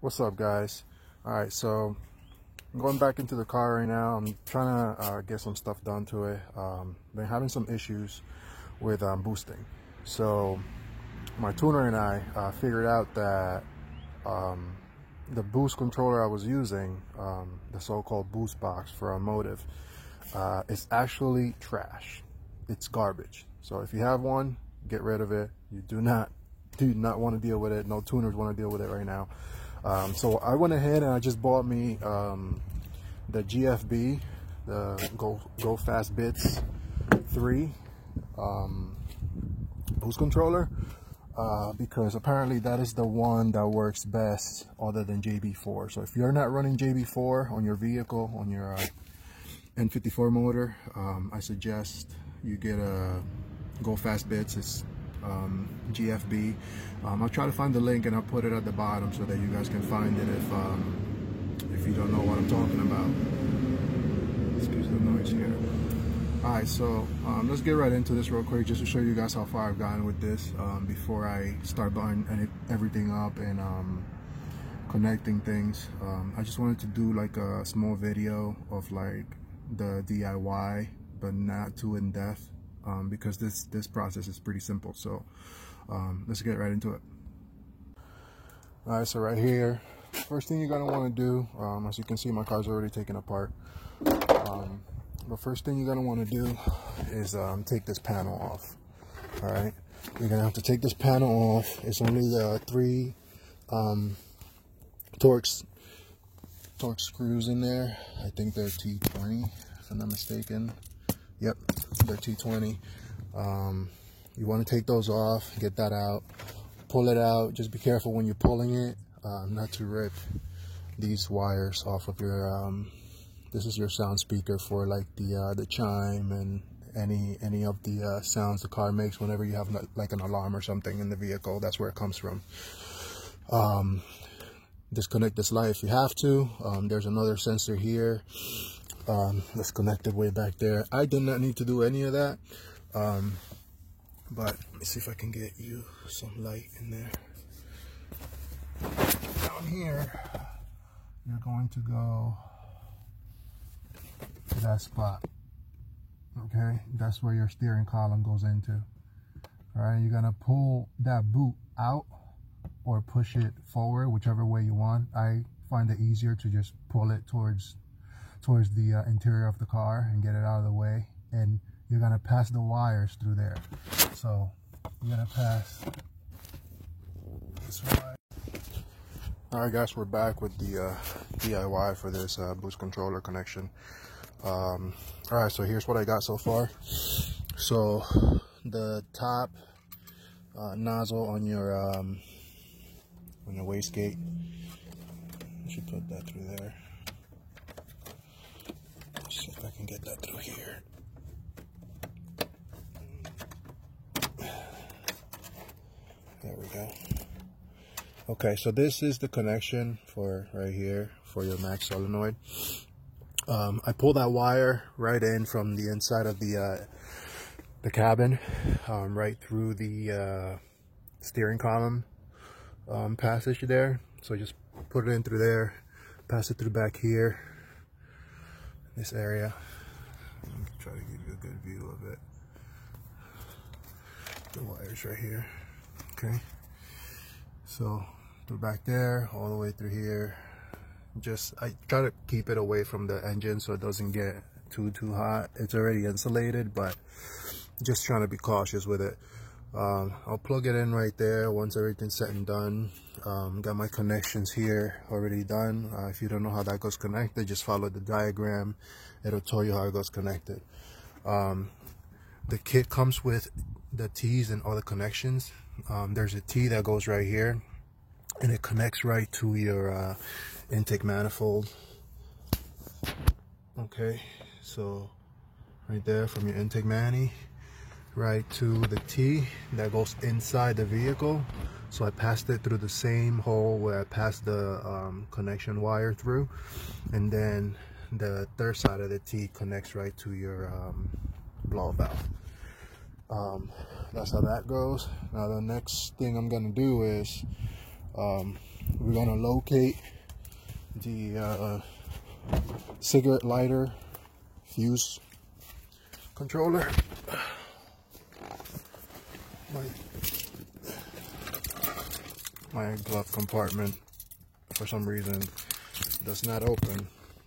What's up, guys? All right, so I'm going back into the car right now. I'm trying to get some stuff done to it. Been having some issues with boosting. So my tuner and I figured out that the boost controller I was using, the so-called boost box for our Motive, is actually trash. It's garbage. So if you have one, get rid of it. You do not want to deal with it. No tuners want to deal with it right now. So I went ahead and I just bought me the GFB, the Go Fast Bits 3 boost controller, because apparently that is the one that works best other than JB4. So if you're not running JB4 on your vehicle, on your N54 motor, I suggest you get a Go Fast Bits. It's GFB. I'll try to find the link and I'll put it at the bottom so that you guys can find it if you don't know what I'm talking about. Excuse the noise here. Alright, so let's get right into this real quick just to show you guys how far I've gotten with this before I start buttoning everything up and connecting things. I just wanted to do like a small video of like the DIY, but not too in depth. Because this process is pretty simple. So let's get right into it. All right, so right here, first thing you're gonna want to do, as you can see, my car's already taken apart. The first thing you're gonna want to do is take this panel off. All right, you're gonna have to take this panel off. It's only the 3 Torx screws in there. I think they're T20, if I'm not mistaken. Yep, they're T20. You want to take those off, get that out, pull it out. Just be careful when you're pulling it, not to rip these wires off of your. This is your sound speaker for like the chime and any of the sounds the car makes whenever you have like an alarm or something in the vehicle. That's where it comes from. Disconnect this light if you have to. There's another sensor here. Let's connect it way back there. I did not need to do any of that, but let me see if I can get you some light in there. Down here, you're going to go to that spot. Okay, that's where your steering column goes into. All right, you're gonna pull that boot out or push it forward, whichever way you want. I find it easier to just pull it towards the interior of the car and get it out of the way, and you're gonna pass the wires through there. So you're gonna pass this wire. All right, guys, we're back with the DIY for this boost controller connection. All right, so here's what I got so far. So the top nozzle on your wastegate, you should put that through there. See if I can get that through here. There we go. Okay, so this is the connection for right here for your max solenoid. I pull that wire right in from the inside of the cabin, right through the steering column passage there. So just put it in through there, pass it through back here. This area. Let me try to give you a good view of it. The wires right here. Okay. So through back there, all the way through here. I try to keep it away from the engine so it doesn't get too hot. It's already insulated, but just trying to be cautious with it. I'll plug it in right there once everything's set and done. Got my connections here already done. If you don't know how that goes connected, just follow the diagram. It'll tell you how it goes connected. The kit comes with the T's and all the connections. There's a T that goes right here, and it connects right to your intake manifold. Okay, so right there from your intake mani right to the T that goes inside the vehicle. So I passed it through the same hole where I passed the connection wire through, and then the third side of the T connects right to your blow valve. That's how that goes. Now the next thing I'm gonna do is we're gonna locate the cigarette lighter fuse controller. My glove compartment for some reason does not open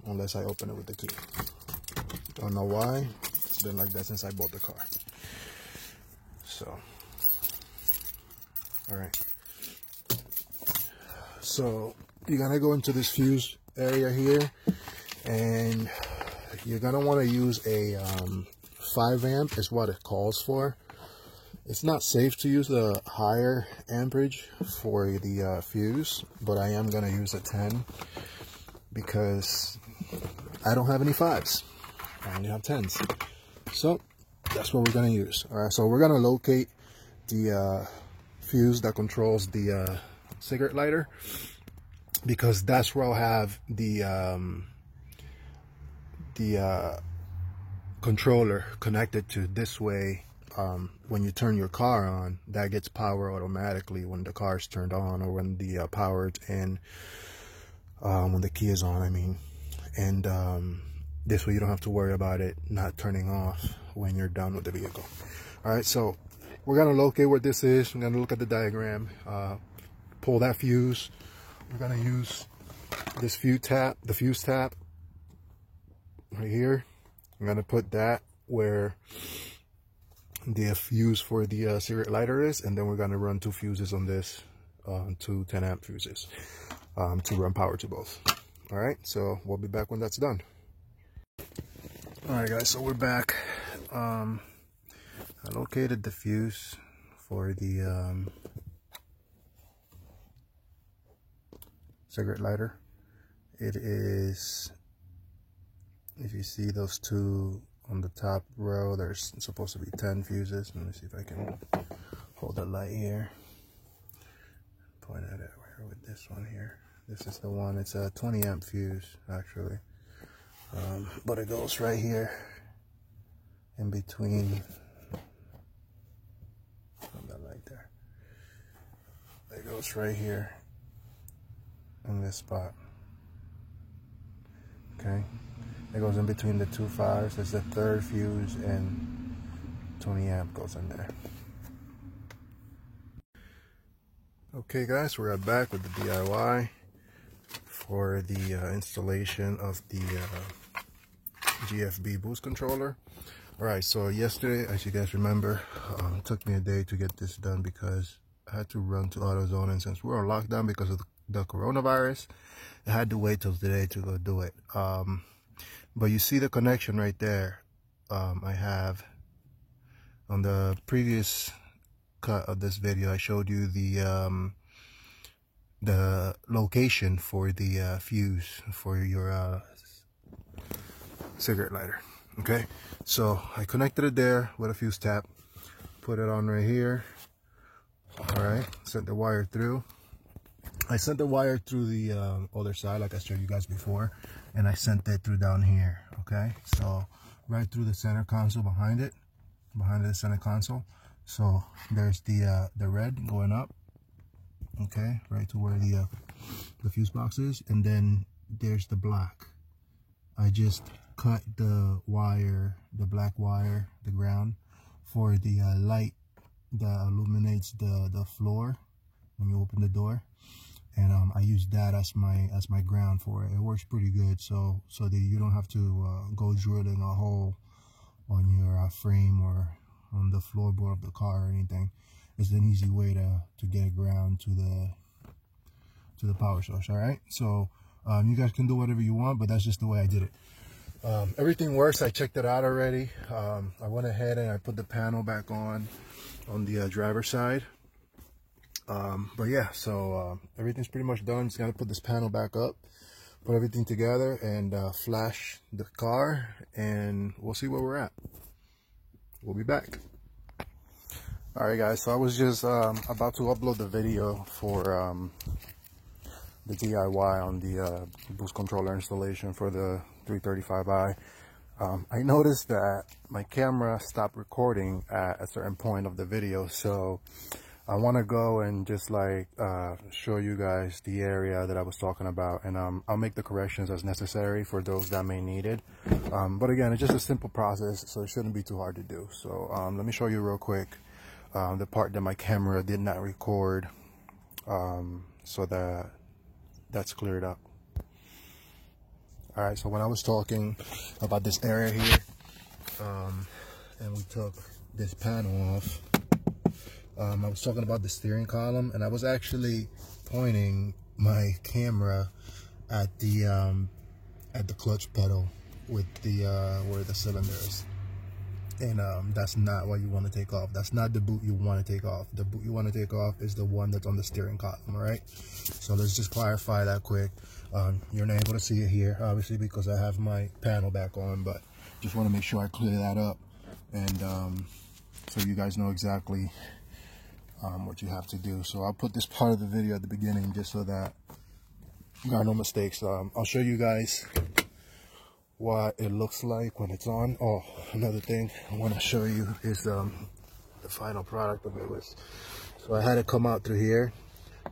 unless I open it with the key. Don't know why. It's been like that since I bought the car. So, all right. So you're gonna go into this fuse area here, and you're gonna want to use a 5 amp is what it calls for. It's not safe to use the higher amperage for the fuse, but I am gonna use a 10 because I don't have any 5s. I only have 10s. So that's what we're gonna use. All right, so we're gonna locate the fuse that controls the cigarette lighter, because that's where I'll have the controller connected to. This way, when you turn your car on, that gets power automatically when the car is turned on, or when the power is in, when the key is on, I mean. And this way you don't have to worry about it not turning off when you're done with the vehicle. All right, so we're gonna locate where this is. I'm gonna look at the diagram, pull that fuse. We're gonna use this fuse tab, the fuse tab right here. I'm gonna put that where the fuse for the cigarette lighter is, and then we're gonna run 2 fuses on this, 2 10 amp fuses, to run power to both. All right, so we'll be back when that's done. All right, guys, so we're back. I located the fuse for the cigarette lighter. It is, if you see those 2 on the top row, there's supposed to be 10 fuses. Let me see if I can hold the light here, point at it with this one here. This is the one. It's a 20 amp fuse actually, but it goes right here in between. Hold that light there. It goes right here in this spot. Okay, it goes in between the 2 5s. It's the 3rd fuse, and 20 amp goes in there. Okay, guys, we're back with the DIY for the installation of the GFB boost controller. All right, so yesterday, as you guys remember, it took me a day to get this done because I had to run to AutoZone, and since we're on lockdown because of the coronavirus, I had to wait till today to go do it. But you see the connection right there. I have, on the previous cut of this video, I showed you the location for the fuse for your cigarette lighter. Okay, so I connected it there with a fuse tap, put it on right here. All right, sent the wire through. I sent the wire through the other side, like I showed you guys before, and I sent it through down here. Okay, so right through the center console behind it, behind the center console. So there's the red going up. Okay, right to where the fuse box is, and then there's the black. I just cut the wire, the black wire, the ground, for the light that illuminates the floor when you open the door, and I use that as my ground for it. It works pretty good, so that you don't have to go drilling a hole on your frame or on the floorboard of the car or anything. It's an easy way to get a ground to the power source. All right, so you guys can do whatever you want, but that's just the way I did it. Everything works. I checked it out already. I went ahead and I put the panel back on the driver's side. But yeah, so everything's pretty much done. Just gotta put this panel back up, put everything together, and flash the car, and we'll see where we're at. We'll be back. All right, guys, so I was just about to upload the video for the DIY on the boost controller installation for the 335i. I noticed that my camera stopped recording at a certain point of the video, so I want to go and just like show you guys the area that I was talking about, and I'll make the corrections as necessary for those that may need it. But again, it's just a simple process, so it shouldn't be too hard to do. So let me show you real quick the part that my camera did not record, so that's cleared up. All right, so when I was talking about this area here, and we took this panel off, I was talking about the steering column, and I was actually pointing my camera at the clutch pedal with the where the cylinder is, and that's not what you want to take off. That's not the boot you want to take off. The boot you want to take off is the one that's on the steering column. All right, so let's just clarify that quick. You're not able to see it here, obviously, because I have my panel back on, but just want to make sure I clear that up, and so you guys know exactly what you have to do. So I'll put this part of the video at the beginning just so that you got no mistakes. I'll show you guys what it looks like when it's on. Oh, another thing I want to show you is the final product of it. So I had it come out through here.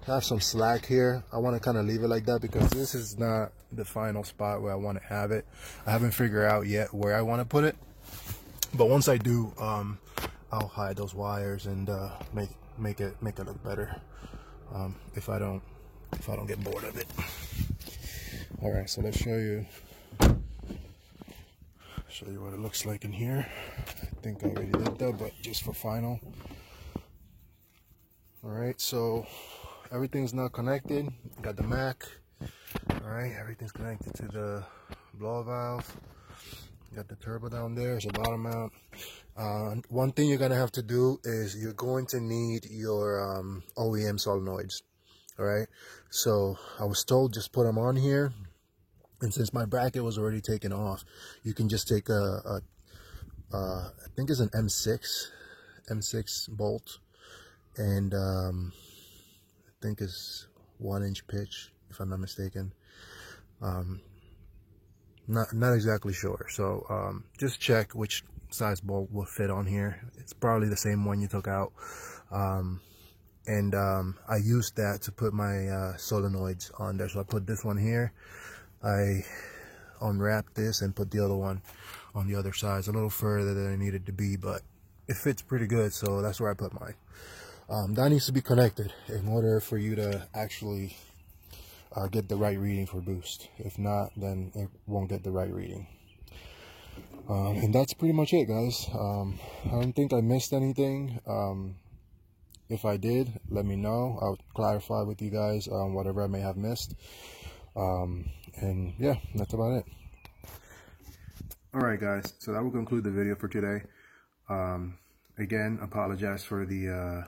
I have some slack here. I want to kind of leave it like that because this is not the final spot where I want to have it. I haven't figured out yet where I want to put it, but once I do, I'll hide those wires and make it look better, if I don't get bored of it. All right, so let's show you what it looks like in here. I think I already did that, but just for final. All right, so everything's now connected. Got the Mac. All right, everything's connected to the blow valve. Got the turbo down there. There's a bottom mount. One thing you're gonna have to do is you're going to need your OEM solenoids. All right, so I was told just put them on here, and since my bracket was already taken off, you can just take I think it's an M6 bolt, and I think it's 1-inch pitch, if I'm not mistaken. Not exactly sure, so just check which size bolt will fit on here. It's probably the same one you took out, and I used that to put my solenoids on there. So I put this one here, I unwrapped this and put the other one on the other side. It's a little further than it needed to be, but it fits pretty good, so that's where I put mine. That needs to be connected in order for you to actually get the right reading for boost. If not, then it won't get the right reading. And that's pretty much it, guys. I don't think I missed anything. If I did, let me know. I'll clarify with you guys whatever I may have missed. And yeah, that's about it. Alright guys, so that will conclude the video for today. Again, apologize for the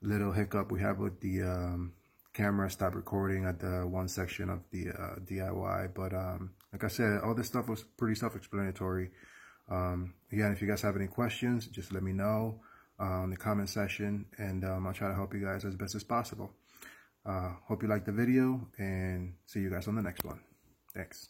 little hiccup we have with the camera stopped recording at the one section of the DIY, but like I said, all this stuff was pretty self-explanatory. Again, if you guys have any questions, just let me know in the comment section, and I'll try to help you guys as best as possible. Hope you liked the video, and see you guys on the next one. Thanks.